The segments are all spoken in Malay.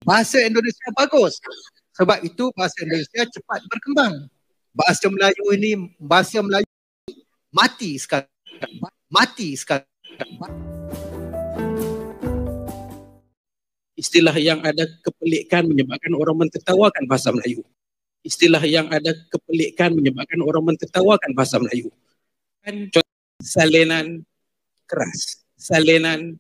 Bahasa Indonesia bagus. Sebab itu bahasa Indonesia cepat berkembang. Bahasa Melayu ini, bahasa Melayu mati sekarang. Mati sekarang. Istilah yang ada kepelikan menyebabkan orang mentertawakan bahasa Melayu. Istilah yang ada kepelikan menyebabkan orang mentertawakan bahasa Melayu. Kan salinan keras. Salinan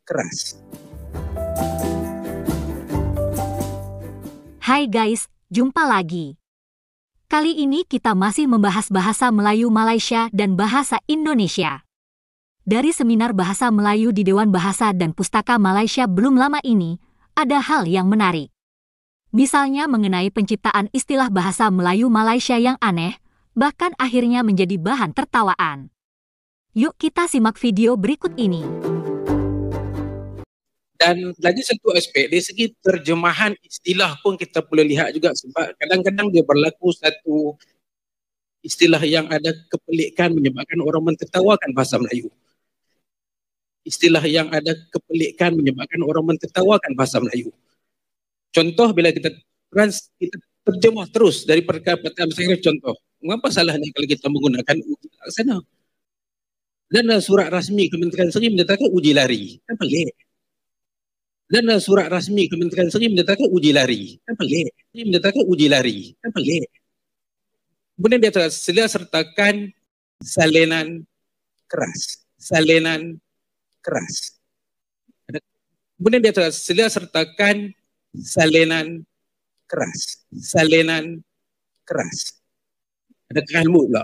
keras. Hai guys, jumpa lagi. Kali ini kita masih membahas bahasa Melayu Malaysia dan bahasa Indonesia. Dari seminar bahasa Melayu di Dewan Bahasa dan Pustaka Malaysia belum lama ini, ada hal yang menarik. Misalnya mengenai penciptaan istilah bahasa Melayu Malaysia yang aneh, bahkan akhirnya menjadi bahan tertawaan. Yuk kita simak video berikut ini. Dan lagi satu aspek, dari segi terjemahan istilah pun kita boleh lihat juga, sebab kadang-kadang dia berlaku satu istilah yang ada kepelikan menyebabkan orang mentertawakan bahasa Melayu. Istilah yang ada kepelikan menyebabkan orang mentertawakan bahasa Melayu. Contoh bila kita terjemah terus dari perkataan saya, contoh, mengapa salahnya kalau kita menggunakan uji laksana? Dan surat rasmi Kementerian Seri menyatakan uji lari, kan pelik. Dan surat rasmi Kementerian Seri menyatakan uji lari, kan pelik. Menyatakan uji lari, kan pelik. Kemudian dia sila sertakan salinan keras. Salinan keras. Kemudian dia sila sertakan salinan keras. Salinan keras. Ada keras lembut pula.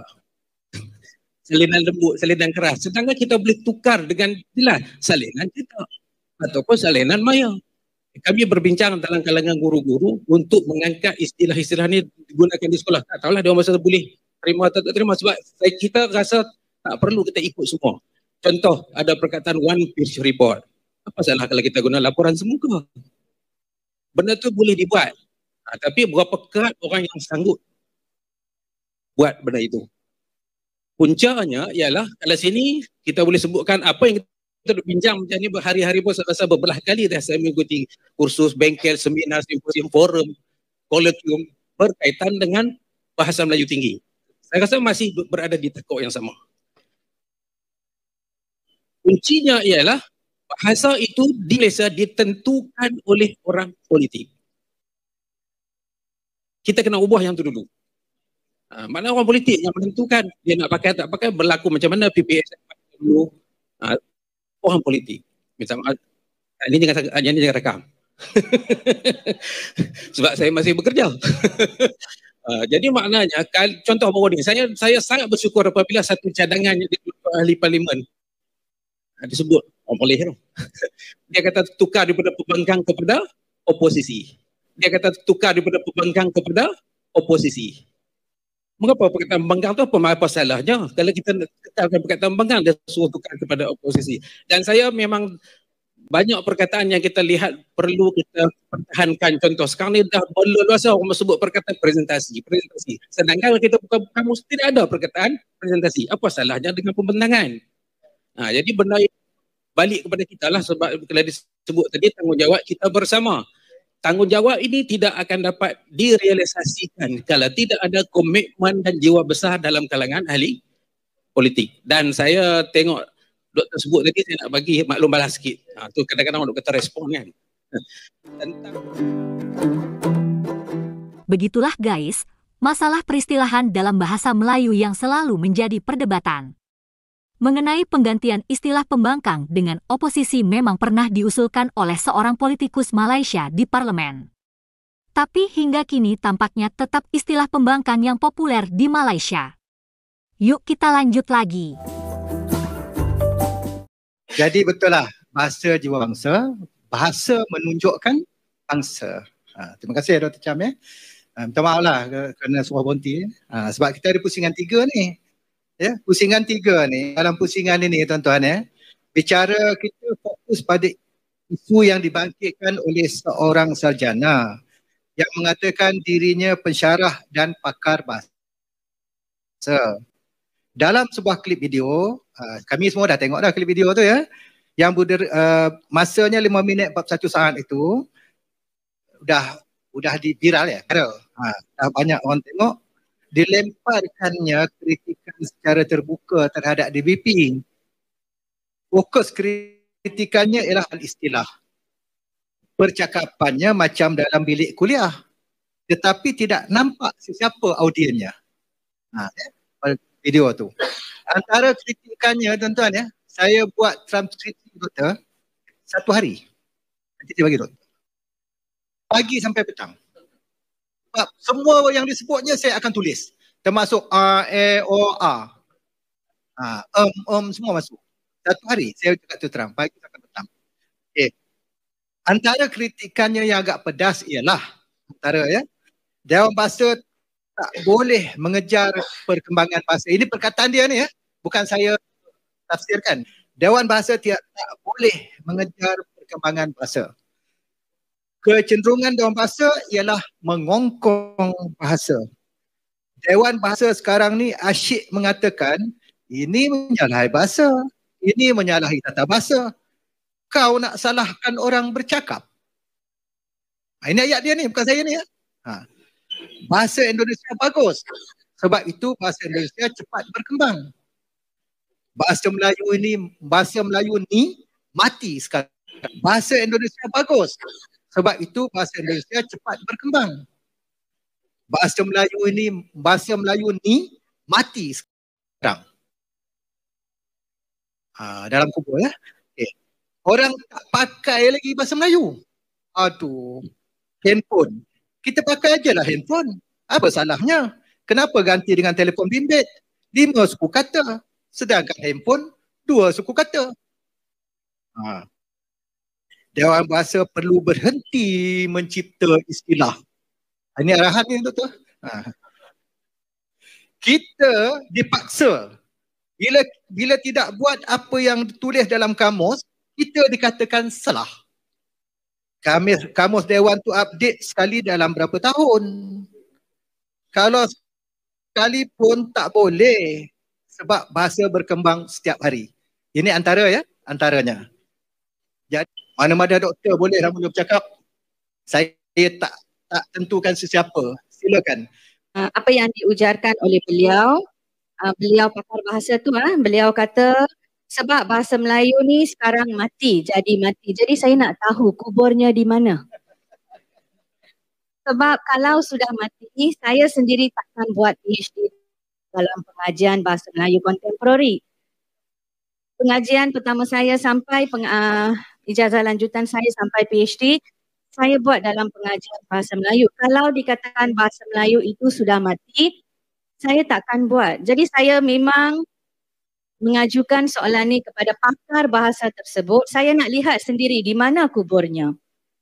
Salinan lembut, salinan keras. Sedangkan kita boleh tukar dengan jelas salinan kita ataupun salinan maya. Kami berbincang dalam kalangan guru-guru untuk mengangkat istilah-istilah ni digunakan di sekolah. Tak tahulah dia masa boleh terima atau tak terima, sebab kita rasa tak perlu kita ikut semua. Contoh, ada perkataan one page report. Apa salah kalau kita guna laporan semuka? Benda tu boleh dibuat. Tapi berapa kerat orang yang sanggup buat benda itu. Puncanya ialah kalau sini kita boleh sebutkan apa yang kita bincang macam ni berhari-hari pun saya rasa berbelah kali dah saya mengikuti kursus, bengkel, seminar, simposium, forum, kolokvium berkaitan dengan bahasa Melayu tinggi. Saya rasa masih berada di tekuk yang sama. Kuncinya ialah bahasa itu di Malaysia ditentukan oleh orang politik. Kita kena ubah yang tu dulu. Mana orang politik yang menentukan dia nak pakai tak pakai, berlaku macam mana PPS dulu. Orang politik. Misalnya ini jangan rekam. Sebab saya masih bekerja. Jadi maknanya contoh baru ni, saya sangat bersyukur apabila satu cadangan yang dikeluarkan ahli parlimen disebut orang boleh tu. Dia kata tukar daripada pembangkang kepada oposisi. Dia kata tukar daripada pembangkang kepada oposisi. Mengapa perkataan pembangkang tu apa salahnya? Kalau kita kekalkan perkataan pembangkang, dia suruh tukar kepada oposisi. Dan saya memang banyak perkataan yang kita lihat perlu kita pertahankan. Contoh, sekarang ni dah berluasa orang sebut perkataan presentasi. Sedangkan kita buka kamus tidak ada perkataan presentasi. Apa salahnya dengan pembentangan? Jadi benda balik kepada kita lah, sebab kalau disebut tadi tanggungjawab kita bersama. Tanggungjawab ini tidak akan dapat direalisasikan kalau tidak ada komitmen dan jiwa besar dalam kalangan ahli politik. Dan saya tengok doktor sebut tadi, saya nak bagi maklum balas sikit. Tu kadang-kadang orang kata respon kan. Begitulah guys, masalah peristilahan dalam bahasa Melayu yang selalu menjadi perdebatan. Mengenai penggantian istilah pembangkang dengan oposisi memang pernah diusulkan oleh seorang politikus Malaysia di parlemen. Tapi hingga kini tampaknya tetap istilah pembangkang yang populer di Malaysia. Yuk kita lanjut lagi. Jadi betul lah, bahasa jiwa bangsa, bahasa menunjukkan bangsa. Terima kasih Dr. Cham ya. Minta maaf lah kerana suara berhenti. Sebab kita ada pusingan 3 ni. Ya, pusingan 3 ni, dalam pusingan ini tuan-tuan ya, bicara kita fokus pada isu yang dibangkitkan oleh seorang sarjana yang mengatakan dirinya pensyarah dan pakar bahasa. dalam sebuah klip video, kami semua dah tengok dah klip video tu ya, yang masanya 5 minit 41 saat itu udah viral ya, viral. Dah banyak orang tengok. Dilemparkannya kritikan secara terbuka terhadap DBP. Fokus kritikannya ialah istilah. Percakapannya macam dalam bilik kuliah, tetapi tidak nampak sesiapa audiennya. Video tu. Antara kritikannya tuan-tuan ya, saya buat transkripsi doktor 1 hari. Nanti dia bagi doktor. Pagi sampai petang. Sebab semua yang disebutnya saya akan tulis. Termasuk A, E, O, A. Semua masuk. 1 hari saya cakap tu terang. Pagi sampai petang. Okay. Antara kritikannya yang agak pedas ialah antara ya, Dewan Bahasa tak boleh mengejar perkembangan bahasa. Ini perkataan dia ni ya, bukan saya tafsirkan. Dewan Bahasa tak boleh mengejar perkembangan bahasa. Kecenderungan Dewan Bahasa ialah mengongkong bahasa. Dewan Bahasa sekarang ni asyik mengatakan ini menyalahi bahasa, ini menyalahi tata bahasa. Kau nak salahkan orang bercakap. Ini ayat dia ni, bukan saya ni ya. Bahasa Indonesia bagus. Sebab itu bahasa Indonesia cepat berkembang. Bahasa Melayu ni mati sekarang. Bahasa Indonesia bagus. Sebab itu bahasa Indonesia cepat berkembang. Bahasa Melayu ni mati sekarang. Dalam kubur ya. Okay. Orang tak pakai lagi bahasa Melayu. Aduh. Handphone. Kita pakai aje lah handphone. Apa salahnya? Kenapa ganti dengan telefon bimbit? 5 suku kata. Sedangkan handphone 2 suku kata. Dewan Bahasa perlu berhenti mencipta istilah. Ini arahan ni doktor. Kita dipaksa. Bila tidak buat apa yang ditulis dalam kamus, kita dikatakan salah. Kamus Dewan tu update sekali dalam berapa tahun. Kalau sekali pun tak boleh sebab bahasa berkembang setiap hari. Ini antaranya. Jadi mana-mana doktor boleh mula bercakap. Saya tak tentukan sesiapa. Silakan. Apa yang diujarkan oleh beliau pakar bahasa tu, beliau kata sebab bahasa Melayu ni sekarang mati. Jadi saya nak tahu kuburnya di mana. Sebab kalau sudah mati, saya sendiri takkan buat PhD dalam pengajian bahasa Melayu kontemporari. Pengajian pertama saya sampai ijazah lanjutan saya sampai PhD, saya buat dalam pengajian bahasa Melayu. Kalau dikatakan bahasa Melayu itu sudah mati, saya takkan buat. Jadi saya memang mengajukan soalan ni kepada pakar bahasa tersebut. Saya nak lihat sendiri di mana kuburnya.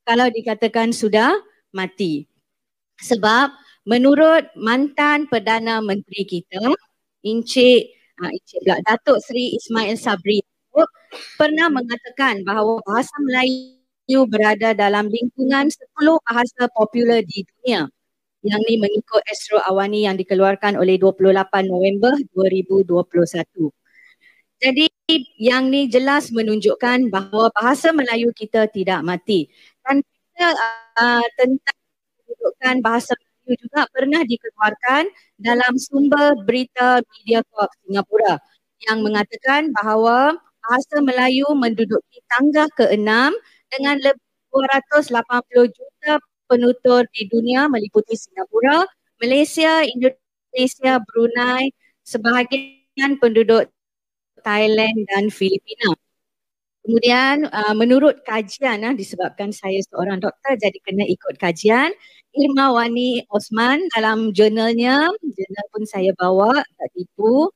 Kalau dikatakan sudah mati. Sebab menurut mantan Perdana Menteri kita, Datuk Seri Ismail Sabri pernah mengatakan bahawa bahasa Melayu berada dalam lingkungan 10 bahasa popular di dunia. Yang ni mengikut Astro Awani yang dikeluarkan oleh 28 November 2021. Jadi yang ni jelas menunjukkan bahawa bahasa Melayu kita tidak mati. Dan kita tentang kedudukan bahasa Melayu juga pernah dikeluarkan dalam sumber berita Mediacorp Singapura yang mengatakan bahawa bahasa Melayu menduduki tangga ke-6 dengan lebih 280 juta penutur di dunia meliputi Singapura, Malaysia, Indonesia, Brunei, sebahagian penduduk Thailand dan Filipina. Kemudian menurut kajian, disebabkan saya seorang doktor jadi kena ikut kajian, Irma Wani Osman dalam jurnalnya, jurnal pun saya bawa, tak tipu.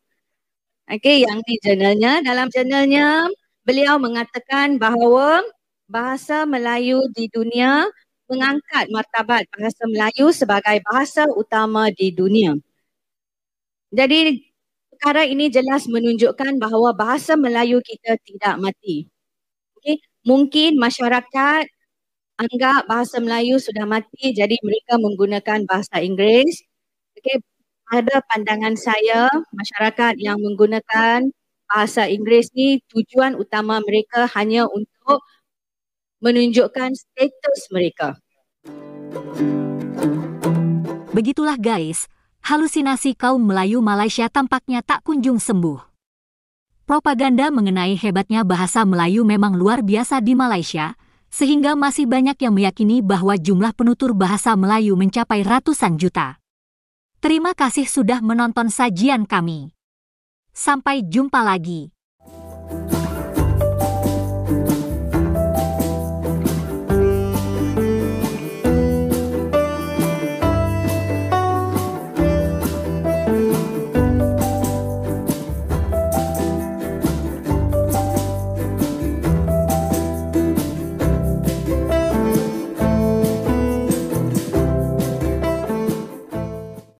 Okey, yang ni jurnalnya, dalam jurnalnya beliau mengatakan bahawa bahasa Melayu di dunia mengangkat martabat bahasa Melayu sebagai bahasa utama di dunia. Jadi perkara ini jelas menunjukkan bahawa bahasa Melayu kita tidak mati. Okay. Mungkin masyarakat anggap bahasa Melayu sudah mati jadi mereka menggunakan bahasa Inggeris. Okay. pada pandangan saya, masyarakat yang menggunakan bahasa Inggeris ni tujuan utama mereka hanya untuk menunjukkan status mereka. Begitulah guys, halusinasi kaum Melayu Malaysia tampaknya tak kunjung sembuh. Propaganda mengenai hebatnya bahasa Melayu memang luar biasa di Malaysia, sehingga masih banyak yang meyakini bahwa jumlah penutur bahasa Melayu mencapai ratusan juta. Terima kasih sudah menonton sajian kami. Sampai jumpa lagi.